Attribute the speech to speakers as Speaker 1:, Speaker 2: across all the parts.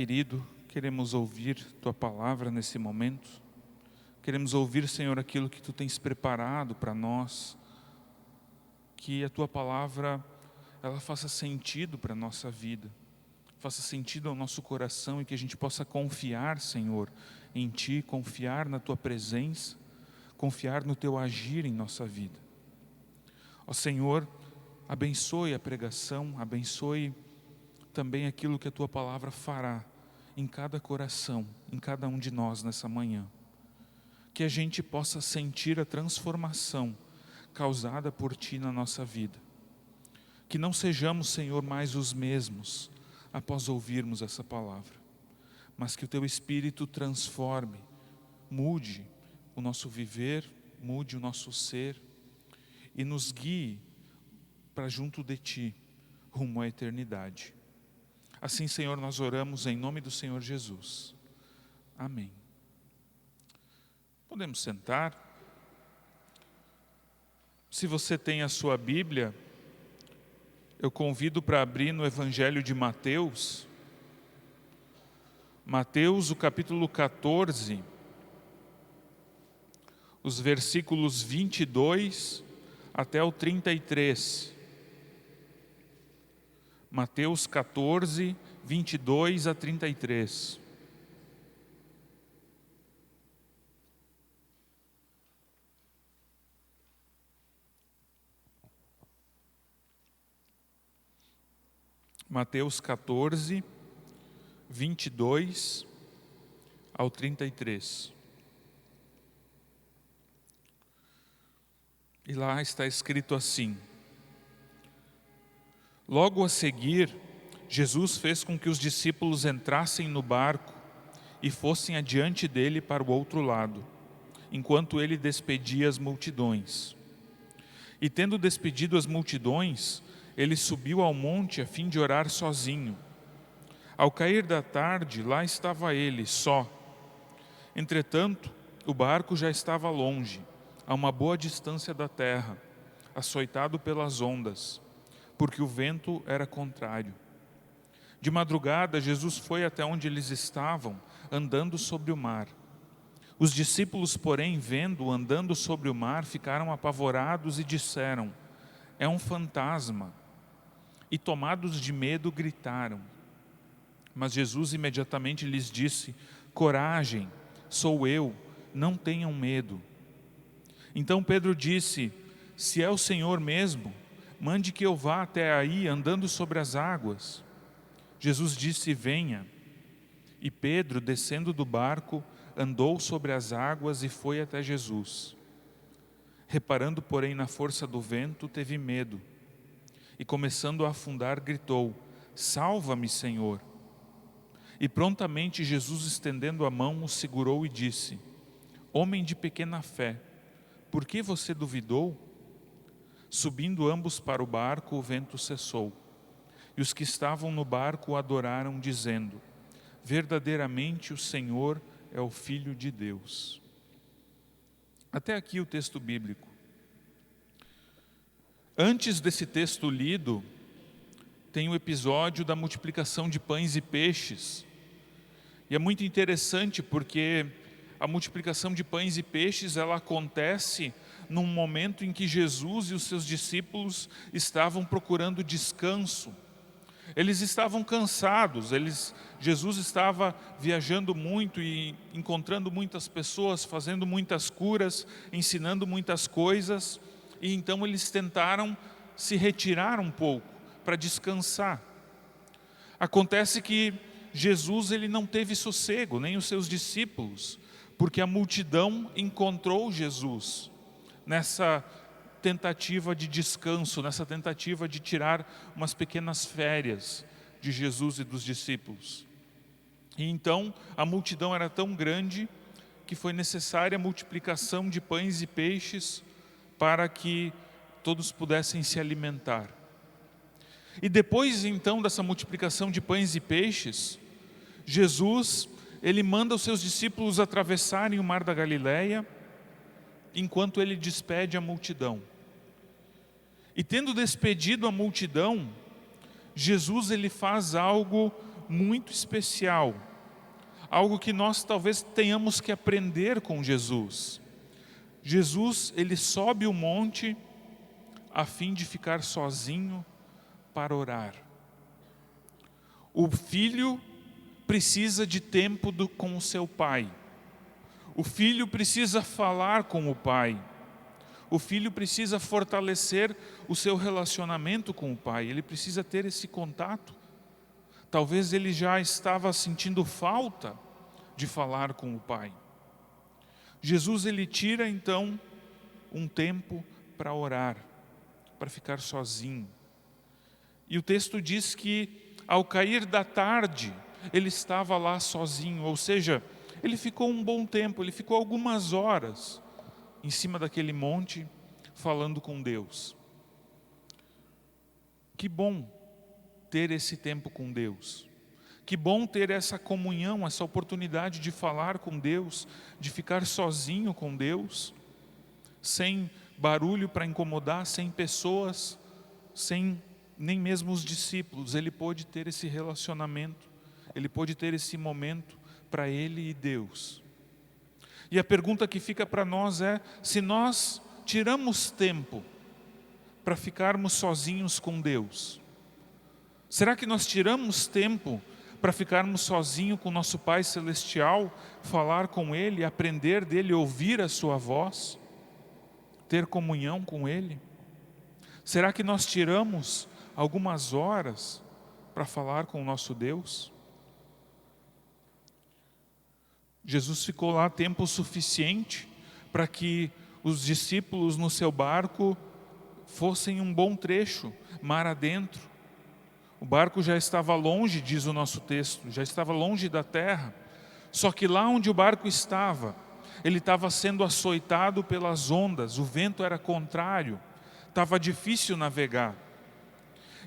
Speaker 1: Querido, queremos ouvir Tua palavra nesse momento. Queremos ouvir, Senhor, aquilo que Tu tens preparado para nós. Que a Tua palavra, ela faça sentido para a nossa vida. Faça sentido ao nosso coração e que a gente possa confiar, Senhor, em Ti, confiar na Tua presença, confiar no Teu agir em nossa vida. Ó Senhor, abençoe a pregação, abençoe também aquilo que a Tua palavra fará em cada coração, em cada um de nós nessa manhã. Que a gente possa sentir a transformação causada por Ti na nossa vida. Que não sejamos, Senhor, mais os mesmos após ouvirmos essa palavra, mas que o Teu Espírito transforme, mude o nosso viver, mude o nosso ser e nos guie para junto de Ti, rumo à eternidade. Assim, Senhor, nós oramos em nome do Senhor Jesus. Amém. Podemos sentar. Se você tem a sua Bíblia, eu convido para abrir no Evangelho de Mateus. Mateus, o capítulo 14, os versículos 22 até o 33. Mateus 14, 22 a 33. Mateus 14, 22 ao 33. E lá está escrito assim: Logo a seguir, Jesus fez com que os discípulos entrassem no barco e fossem adiante dele para o outro lado, enquanto ele despedia as multidões. E tendo despedido as multidões, ele subiu ao monte a fim de orar sozinho. Ao cair da tarde, lá estava ele, só. Entretanto, o barco já estava longe, a uma boa distância da terra, açoitado pelas ondas, porque o vento era contrário. De madrugada, Jesus foi até onde eles estavam, andando sobre o mar. Os discípulos, porém, vendo-o andando sobre o mar, ficaram apavorados e disseram: é um fantasma. E tomados de medo, gritaram. Mas Jesus imediatamente lhes disse: coragem, sou eu, não tenham medo. Então Pedro disse: se é o Senhor mesmo, mande que eu vá até aí andando sobre as águas. Jesus disse: venha. E Pedro, descendo do barco, andou sobre as águas e foi até Jesus. Reparando, porém, na força do vento, teve medo. E começando a afundar, gritou: salva-me, Senhor. E prontamente Jesus, estendendo a mão, o segurou e disse: homem de pequena fé, por que você duvidou? Subindo ambos para o barco, o vento cessou. E os que estavam no barco o adoraram, dizendo: verdadeiramente o Senhor é o Filho de Deus. Até aqui o texto bíblico. Antes desse texto lido, tem o episódio da multiplicação de pães e peixes. E é muito interessante porque a multiplicação de pães e peixes, ela acontece num momento em que Jesus e os seus discípulos estavam procurando descanso. Eles estavam cansados, Jesus estava viajando muito e encontrando muitas pessoas, fazendo muitas curas, ensinando muitas coisas, e então eles tentaram se retirar um pouco para descansar. Acontece que Jesus ele não teve sossego, nem os seus discípulos, porque a multidão encontrou Jesus nessa tentativa de descanso, nessa tentativa de tirar umas pequenas férias de Jesus e dos discípulos. E então a multidão era tão grande que foi necessária a multiplicação de pães e peixes para que todos pudessem se alimentar. E depois então dessa multiplicação de pães e peixes, Jesus ele manda os seus discípulos atravessarem o mar da Galileia, enquanto ele despede a multidão. E tendo despedido a multidão, Jesus ele faz algo muito especial, algo que nós talvez tenhamos que aprender com Jesus. Jesus, ele sobe o monte a fim de ficar sozinho para orar. O filho precisa de tempo com o seu pai. O filho precisa falar com o pai. O filho precisa fortalecer o seu relacionamento com o pai. Ele precisa ter esse contato. Talvez ele já estava sentindo falta de falar com o pai. Jesus, ele tira então um tempo para orar, para ficar sozinho. E o texto diz que ao cair da tarde, ele estava lá sozinho, ou seja, ele ficou um bom tempo, ele ficou algumas horas em cima daquele monte, falando com Deus. Que bom ter esse tempo com Deus. Que bom ter essa comunhão, essa oportunidade de falar com Deus, de ficar sozinho com Deus, sem barulho para incomodar, sem pessoas, sem nem mesmo os discípulos. Ele pôde ter esse relacionamento, ele pôde ter esse momento para ele e Deus. E a pergunta que fica para nós é: se nós tiramos tempo para ficarmos sozinhos com Deus, será que nós tiramos tempo para ficarmos sozinhos com nosso Pai Celestial, falar com Ele, aprender dEle, ouvir a Sua voz, ter comunhão com Ele? Será que nós tiramos algumas horas para falar com o nosso Deus? Jesus ficou lá tempo suficiente para que os discípulos no seu barco fossem um bom trecho, mar adentro. O barco já estava longe, diz o nosso texto, já estava longe da terra. Só que lá onde o barco estava, ele estava sendo açoitado pelas ondas, o vento era contrário, estava difícil navegar.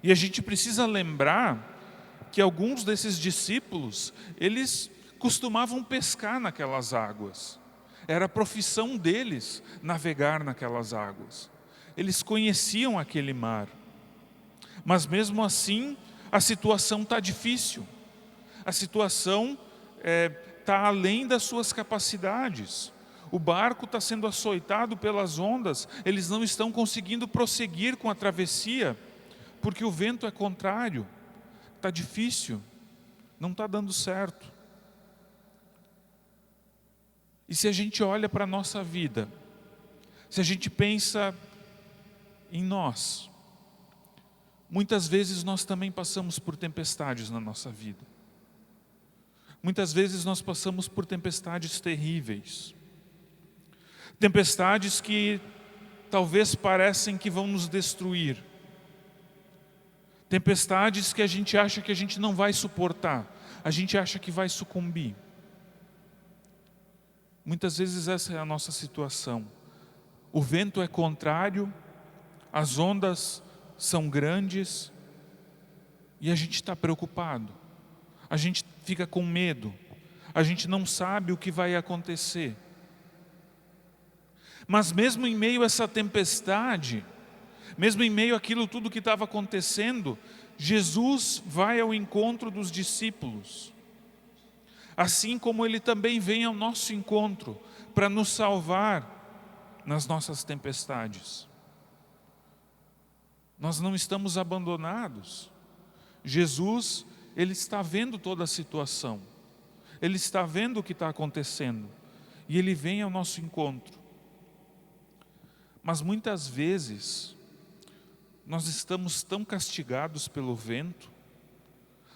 Speaker 1: E a gente precisa lembrar que alguns desses discípulos, eles costumavam pescar naquelas águas. Era a profissão deles navegar naquelas águas. Eles conheciam aquele mar. Mas mesmo assim, a situação está difícil. A situação está além das suas capacidades. O barco está sendo açoitado pelas ondas. Eles não estão conseguindo prosseguir com a travessia, porque o vento é contrário. Está difícil. Não está dando certo. E se a gente olha para a nossa vida, se a gente pensa em nós, muitas vezes nós também passamos por tempestades na nossa vida. Muitas vezes nós passamos por tempestades terríveis. Tempestades que talvez parecem que vão nos destruir. Tempestades que a gente acha que a gente não vai suportar. A gente acha que vai sucumbir. Muitas vezes essa é a nossa situação. O vento é contrário, as ondas são grandes e a gente está preocupado. A gente fica com medo. A gente não sabe o que vai acontecer. Mas mesmo em meio a essa tempestade, mesmo em meio àquilo tudo que estava acontecendo, Jesus vai ao encontro dos discípulos. Assim como Ele também vem ao nosso encontro para nos salvar nas nossas tempestades. Nós não estamos abandonados. Jesus, Ele está vendo toda a situação. Ele está vendo o que está acontecendo. E Ele vem ao nosso encontro. Mas muitas vezes, nós estamos tão castigados pelo vento,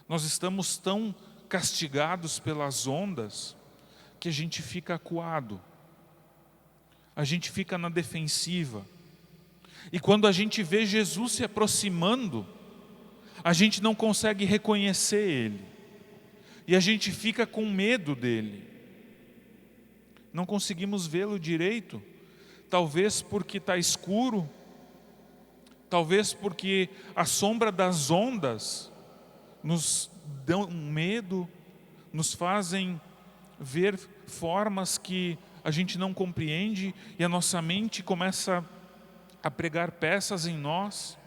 Speaker 1: nós estamos tão castigados pelas ondas, que a gente fica acuado, a gente fica na defensiva. E quando a gente vê Jesus se aproximando, a gente não consegue reconhecer Ele, e a gente fica com medo dEle. Não conseguimos vê-lo direito, talvez porque está escuro, talvez porque a sombra das ondas nos dão medo, nos fazem ver formas que a gente não compreende e a nossa mente começa a pregar peças em nós.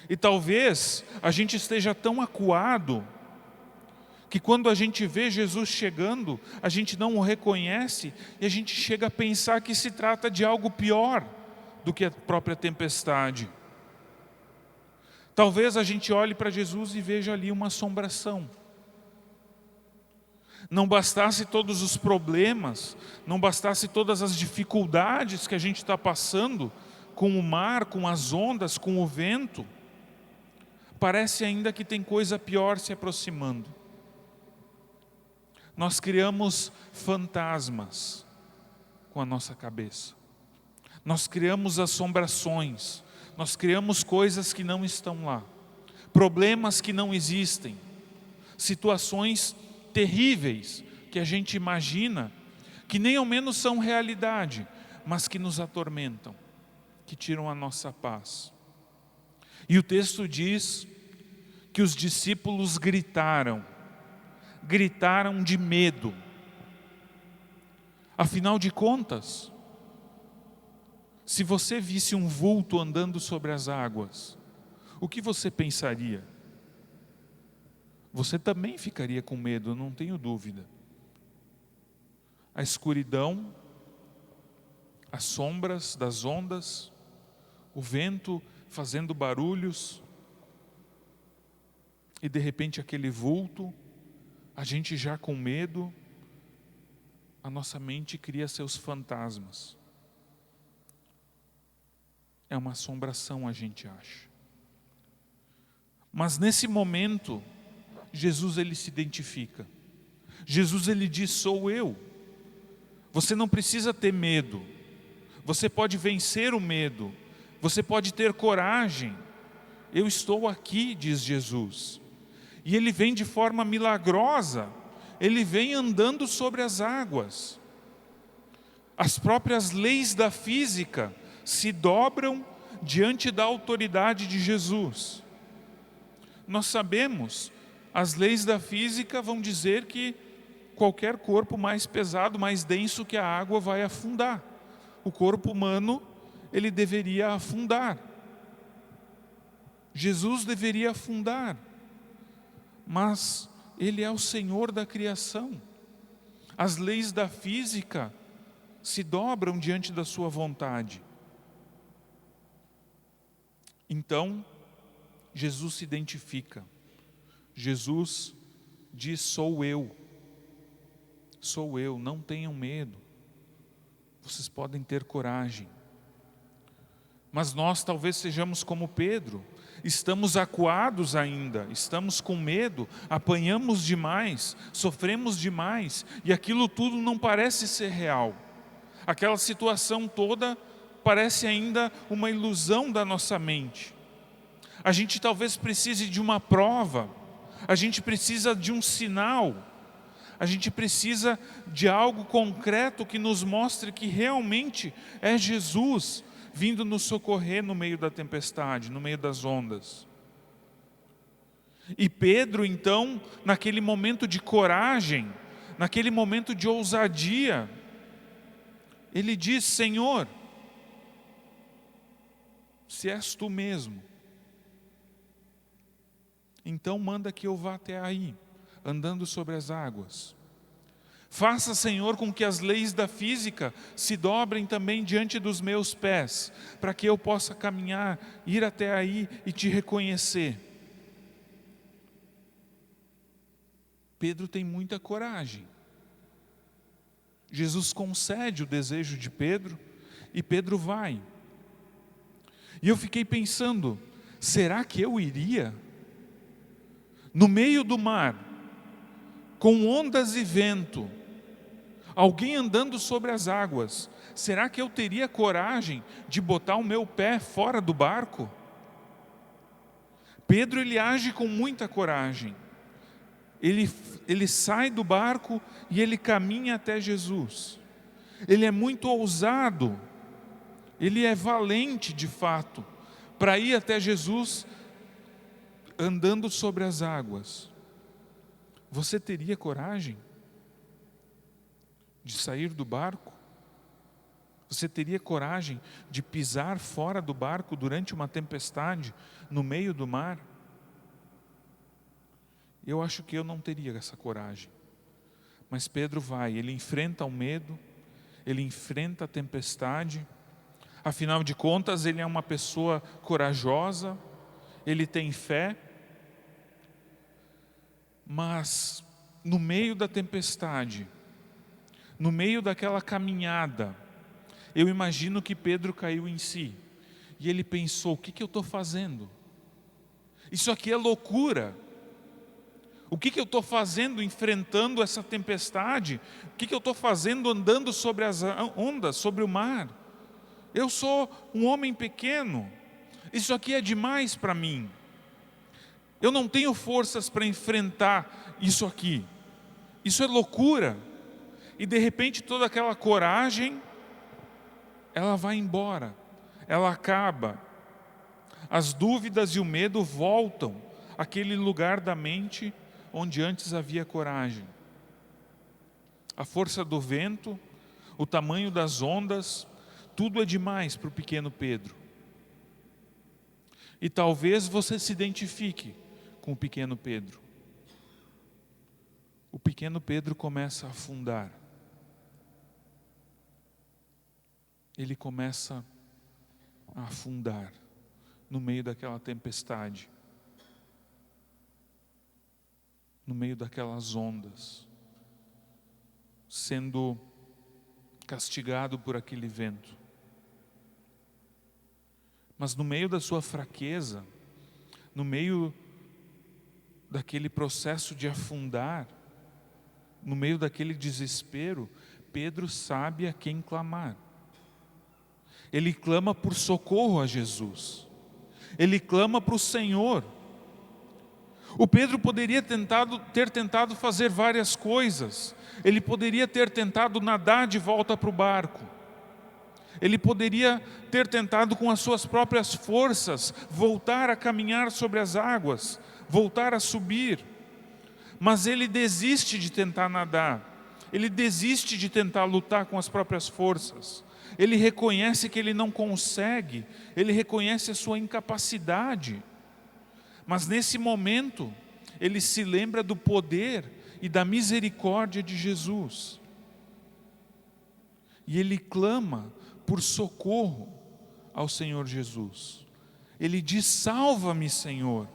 Speaker 1: E talvez a gente esteja tão acuado que quando a gente vê Jesus chegando, a gente não o reconhece e a gente chega a pensar que se trata de algo pior do que a própria tempestade. Talvez a gente olhe para Jesus e veja ali uma assombração. Não bastasse todos os problemas, não bastasse todas as dificuldades que a gente está passando com o mar, com as ondas, com o vento, parece ainda que tem coisa pior se aproximando. Nós criamos fantasmas com a nossa cabeça. Nós criamos assombrações, nós criamos coisas que não estão lá, problemas que não existem, situações terríveis que a gente imagina, que nem ao menos são realidade, mas que nos atormentam, que tiram a nossa paz. E o texto diz que os discípulos gritaram de medo. Afinal de contas, se você visse um vulto andando sobre as águas, o que você pensaria? Você também ficaria com medo, não tenho dúvida. A escuridão, as sombras das ondas, o vento fazendo barulhos, e de repente aquele vulto, a gente já com medo, a nossa mente cria seus fantasmas. É uma assombração, a gente acha. Mas nesse momento, Jesus ele se identifica. Jesus ele diz: sou eu. Você não precisa ter medo. Você pode vencer o medo. Você pode ter coragem. Eu estou aqui, diz Jesus. E ele vem de forma milagrosa. Ele vem andando sobre as águas. As próprias leis da física se dobram diante da autoridade de Jesus. Nós sabemos, as leis da física vão dizer que qualquer corpo mais pesado, mais denso que a água vai afundar. O corpo humano, ele deveria afundar. Jesus deveria afundar. Mas Ele é o Senhor da criação. As leis da física se dobram diante da sua vontade. Então, Jesus se identifica. Jesus diz: sou eu. Sou eu, não tenham medo. Vocês podem ter coragem. Mas nós talvez sejamos como Pedro. Estamos acuados ainda, estamos com medo, apanhamos demais, sofremos demais, e aquilo tudo não parece ser real. Aquela situação toda parece ainda uma ilusão da nossa mente. A gente talvez precise de uma prova, a gente precisa de um sinal, a gente precisa de algo concreto que nos mostre que realmente é Jesus vindo nos socorrer no meio da tempestade, no meio das ondas. E Pedro, então, naquele momento de coragem, naquele momento de ousadia, ele diz: Senhor, se és tu mesmo, então manda que eu vá até aí, andando sobre as águas. Faça, Senhor, com que as leis da física se dobrem também diante dos meus pés, para que eu possa caminhar, ir até aí e te reconhecer. Pedro tem muita coragem. Jesus concede o desejo de Pedro e Pedro vai. E eu fiquei pensando, será que eu iria? No meio do mar, com ondas e vento, alguém andando sobre as águas, será que eu teria coragem de botar o meu pé fora do barco? Pedro ele age com muita coragem. Ele sai do barco e ele caminha até Jesus. Ele é muito ousado, ele é valente de fato, para ir até Jesus andando sobre as águas. Você teria coragem de sair do barco? Você teria coragem de pisar fora do barco durante uma tempestade, no meio do mar? Eu acho que eu não teria essa coragem. Mas Pedro vai, ele enfrenta o medo, ele enfrenta a tempestade. Afinal de contas, ele é uma pessoa corajosa, ele tem fé. Mas no meio da tempestade, no meio daquela caminhada, eu imagino que Pedro caiu em si. E ele pensou, o que eu estou fazendo? Isso aqui é loucura. O que eu estou fazendo enfrentando essa tempestade? O que eu estou fazendo andando sobre as ondas, sobre o mar? Eu sou um homem pequeno. Isso aqui é demais para mim. Eu não tenho forças para enfrentar isso aqui. Isso é loucura. E de repente toda aquela coragem, ela vai embora. Ela acaba. As dúvidas e o medo voltam àquele lugar da mente onde antes havia coragem. A força do vento, o tamanho das ondas, tudo é demais para o pequeno Pedro. E talvez você se identifique com o pequeno Pedro. O pequeno Pedro começa a afundar. Ele começa a afundar no meio daquela tempestade, no meio daquelas ondas, sendo castigado por aquele vento. Mas no meio da sua fraqueza, no meio daquele processo de afundar, no meio daquele desespero, Pedro sabe a quem clamar. Ele clama por socorro a Jesus. Ele clama para o Senhor. O Pedro poderia ter tentado fazer várias coisas. Ele poderia ter tentado nadar de volta para o barco. Ele poderia ter tentado com as suas próprias forças voltar a caminhar sobre as águas, voltar a subir. Mas ele desiste de tentar nadar. Ele desiste de tentar lutar com as próprias forças. Ele reconhece que ele não consegue. Ele reconhece a sua incapacidade. Mas nesse momento, ele se lembra do poder e da misericórdia de Jesus. E ele clama por socorro ao Senhor Jesus. Ele diz, salva-me, Senhor.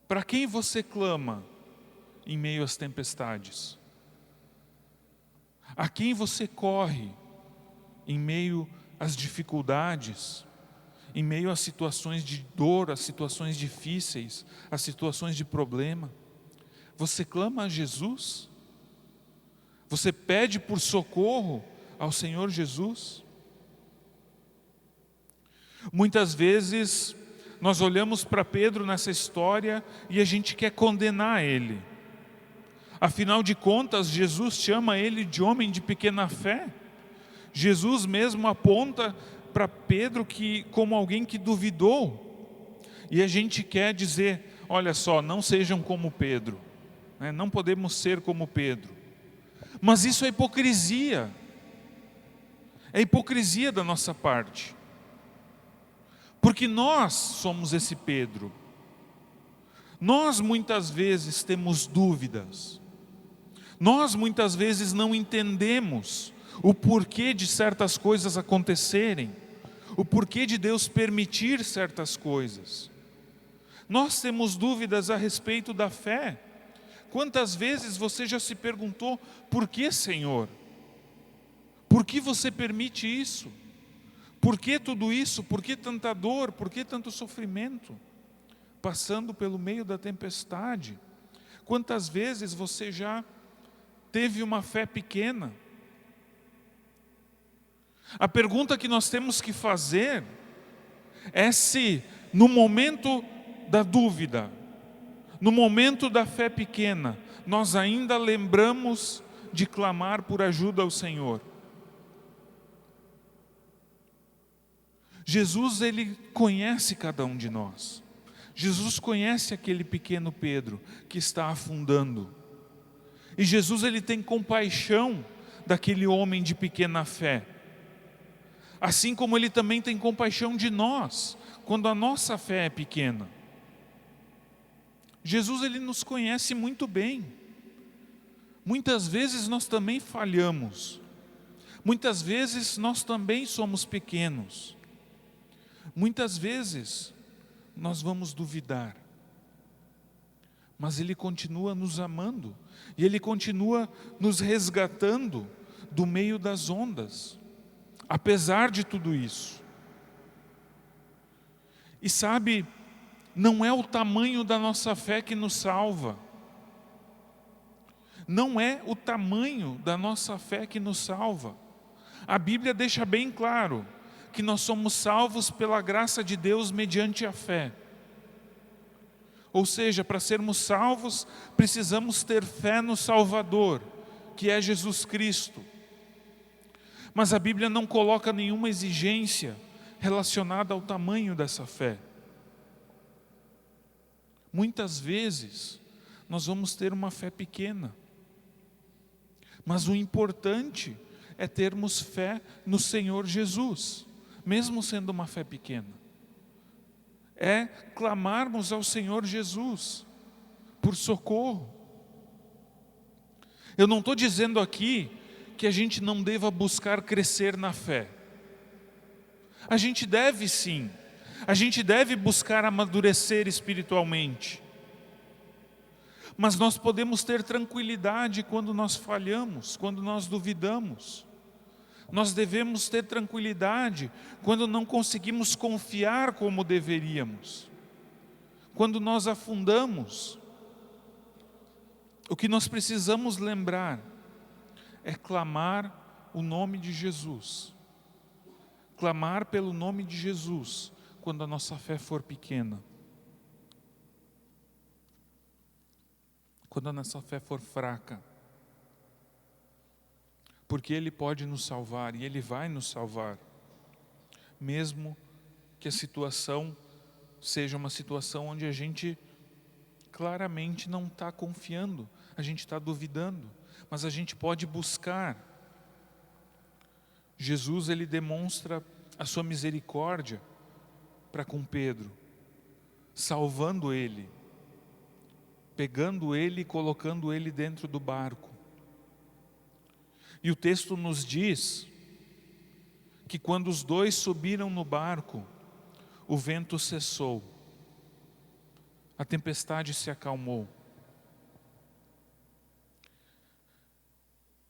Speaker 1: Para quem você clama em meio às tempestades? A quem você corre em meio às dificuldades? Em meio às situações de dor, às situações difíceis, às situações de problema? Você clama a Jesus? Você pede por socorro ao Senhor Jesus? Muitas vezes nós olhamos para Pedro nessa história e a gente quer condenar ele. Afinal de contas, Jesus chama ele de homem de pequena fé. Jesus mesmo aponta para Pedro como alguém que duvidou. E a gente quer dizer, olha só, não sejam como Pedro, né? Não podemos ser como Pedro. Mas isso é hipocrisia. É hipocrisia da nossa parte. Porque nós somos esse Pedro. Nós muitas vezes temos dúvidas. Nós muitas vezes não entendemos o porquê de certas coisas acontecerem. O porquê de Deus permitir certas coisas. Nós temos dúvidas a respeito da fé. Quantas vezes você já se perguntou, por que, Senhor? Por que você permite isso? Por que tudo isso? Por que tanta dor? Por que tanto sofrimento? Passando pelo meio da tempestade. Quantas vezes você já teve uma fé pequena? A pergunta que nós temos que fazer é se no momento da dúvida, no momento da fé pequena, nós ainda lembramos de clamar por ajuda ao Senhor. Jesus, ele conhece cada um de nós. Jesus conhece aquele pequeno Pedro que está afundando. E Jesus, ele tem compaixão daquele homem de pequena fé. Assim como ele também tem compaixão de nós, quando a nossa fé é pequena. Jesus, ele nos conhece muito bem. Muitas vezes nós também falhamos. Muitas vezes nós também somos pequenos. Muitas vezes nós vamos duvidar. Mas Ele continua nos amando. E Ele continua nos resgatando do meio das ondas. Apesar de tudo isso. E sabe, não é o tamanho da nossa fé que nos salva. Não é o tamanho da nossa fé que nos salva. A Bíblia deixa bem claro que nós somos salvos pela graça de Deus mediante a fé. Ou seja, para sermos salvos, precisamos ter fé no Salvador, que é Jesus Cristo. Mas a Bíblia não coloca nenhuma exigência relacionada ao tamanho dessa fé. Muitas vezes, nós vamos ter uma fé pequena. Mas o importante é termos fé no Senhor Jesus, mesmo sendo uma fé pequena. É clamarmos ao Senhor Jesus por socorro. Eu não estou dizendo aqui que a gente não deva buscar crescer na fé. A gente deve sim, a gente deve buscar amadurecer espiritualmente. Mas nós podemos ter tranquilidade quando nós falhamos, quando nós duvidamos. Nós devemos ter tranquilidade quando não conseguimos confiar como deveríamos. Quando nós afundamos. O que nós precisamos lembrar é clamar o nome de Jesus. Clamar pelo nome de Jesus quando a nossa fé for pequena. Quando a nossa fé for fraca. Porque Ele pode nos salvar e Ele vai nos salvar. Mesmo que a situação seja uma situação onde a gente claramente não está confiando, a gente está duvidando, mas a gente pode buscar. Jesus, Ele demonstra a sua misericórdia para com Pedro, salvando ele, pegando ele e colocando ele dentro do barco. E o texto nos diz que quando os dois subiram no barco, o vento cessou, a tempestade se acalmou.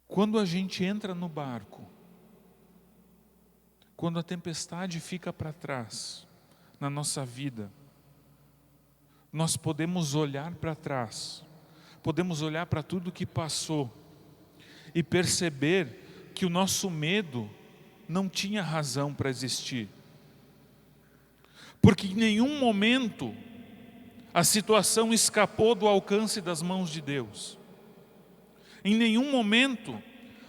Speaker 1: Quando a gente entra no barco, quando a tempestade fica para trás na nossa vida, nós podemos olhar para trás, podemos olhar para tudo que passou e perceber que o nosso medo não tinha razão para existir. Porque em nenhum momento a situação escapou do alcance das mãos de Deus. Em nenhum momento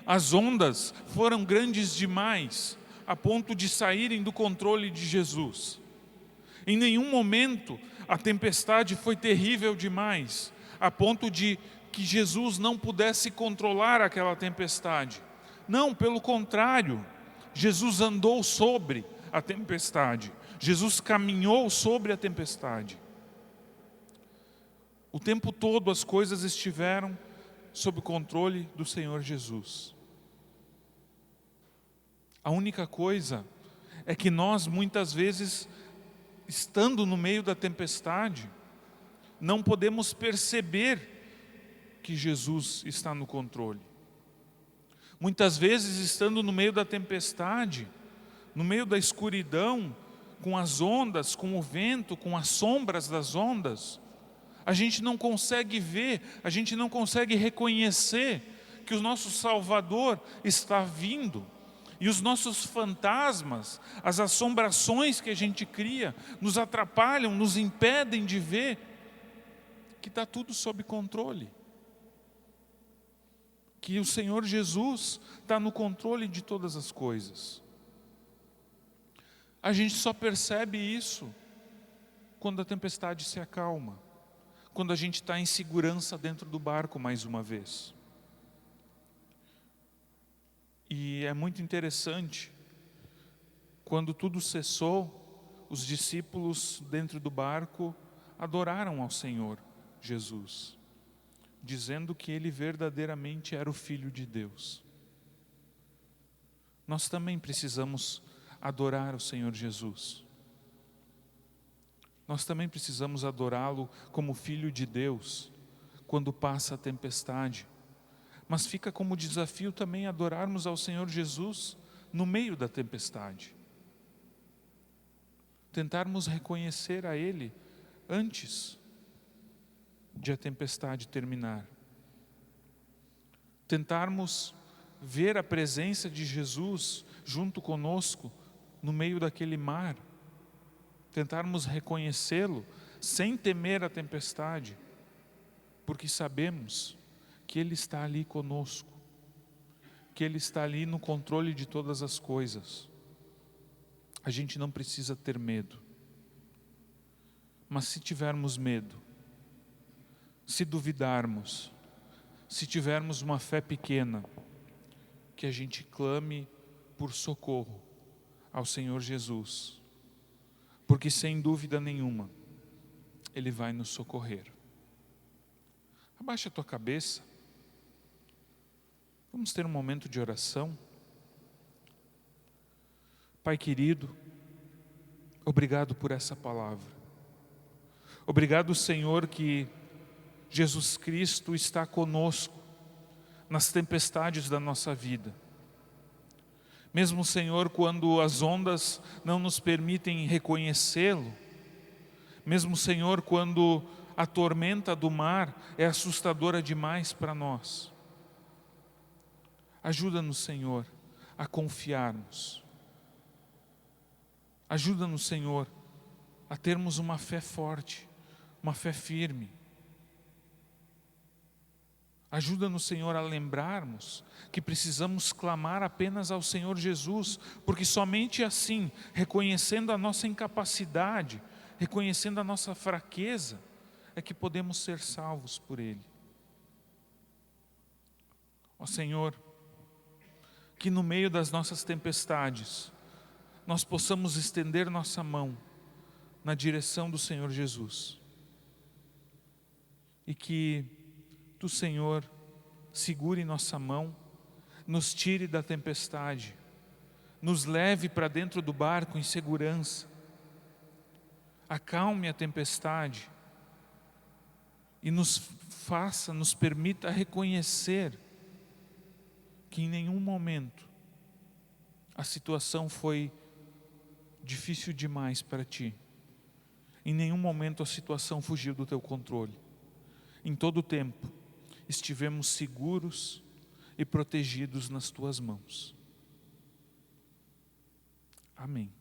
Speaker 1: as ondas foram grandes demais a ponto de saírem do controle de Jesus. Em nenhum momento a tempestade foi terrível demais a ponto de que Jesus não pudesse controlar aquela tempestade. Não, pelo contrário, Jesus andou sobre a tempestade. Jesus caminhou sobre a tempestade. O tempo todo as coisas estiveram sob o controle do Senhor Jesus. A única coisa é que nós muitas vezes, estando no meio da tempestade, não podemos perceber que Jesus está no controle. Muitas vezes, estando no meio da tempestade, no meio da escuridão, com as ondas, com o vento, com as sombras das ondas, a gente não consegue ver, a gente não consegue reconhecer que o nosso Salvador está vindo. E os nossos fantasmas, as assombrações que a gente cria, nos atrapalham, nos impedem de ver que está tudo sob controle. Que o Senhor Jesus está no controle de todas as coisas. A gente só percebe isso quando a tempestade se acalma, quando a gente está em segurança dentro do barco mais uma vez. E é muito interessante, quando tudo cessou, os discípulos dentro do barco adoraram ao Senhor Jesus, dizendo que ele verdadeiramente era o Filho de Deus. Nós também precisamos adorar o Senhor Jesus. Nós também precisamos adorá-lo como Filho de Deus, quando passa a tempestade. Mas fica como desafio também adorarmos ao Senhor Jesus no meio da tempestade. Tentarmos reconhecer a Ele antes de a tempestade terminar. Tentarmos ver a presença de Jesus junto conosco no meio daquele mar. Tentarmos reconhecê-lo sem temer a tempestade, porque sabemos que Ele está ali conosco, que Ele está ali no controle de todas as coisas. A gente não precisa ter medo. Mas se tivermos medo, se duvidarmos, se tivermos uma fé pequena, que a gente clame por socorro ao Senhor Jesus, porque sem dúvida nenhuma, Ele vai nos socorrer. Abaixa a tua cabeça, vamos ter um momento de oração. Pai querido, obrigado por essa palavra. Obrigado, Senhor, que Jesus Cristo está conosco nas tempestades da nossa vida. Mesmo, Senhor, quando as ondas não nos permitem reconhecê-lo, mesmo, Senhor, quando a tormenta do mar é assustadora demais para nós, ajuda-nos, Senhor, a confiarmos. Ajuda-nos, Senhor, a termos uma fé forte, uma fé firme. Ajuda-nos, Senhor, a lembrarmos que precisamos clamar apenas ao Senhor Jesus, porque somente assim, reconhecendo a nossa incapacidade, reconhecendo a nossa fraqueza, é que podemos ser salvos por Ele. Ó Senhor, que no meio das nossas tempestades, nós possamos estender nossa mão na direção do Senhor Jesus. E que Tu, Senhor, segure nossa mão, nos tire da tempestade, nos leve para dentro do barco em segurança, acalme a tempestade e nos permita reconhecer que em nenhum momento a situação foi difícil demais para Ti. Em nenhum momento a situação fugiu do Teu controle. Em todo o tempo estivemos seguros e protegidos nas Tuas mãos. Amém.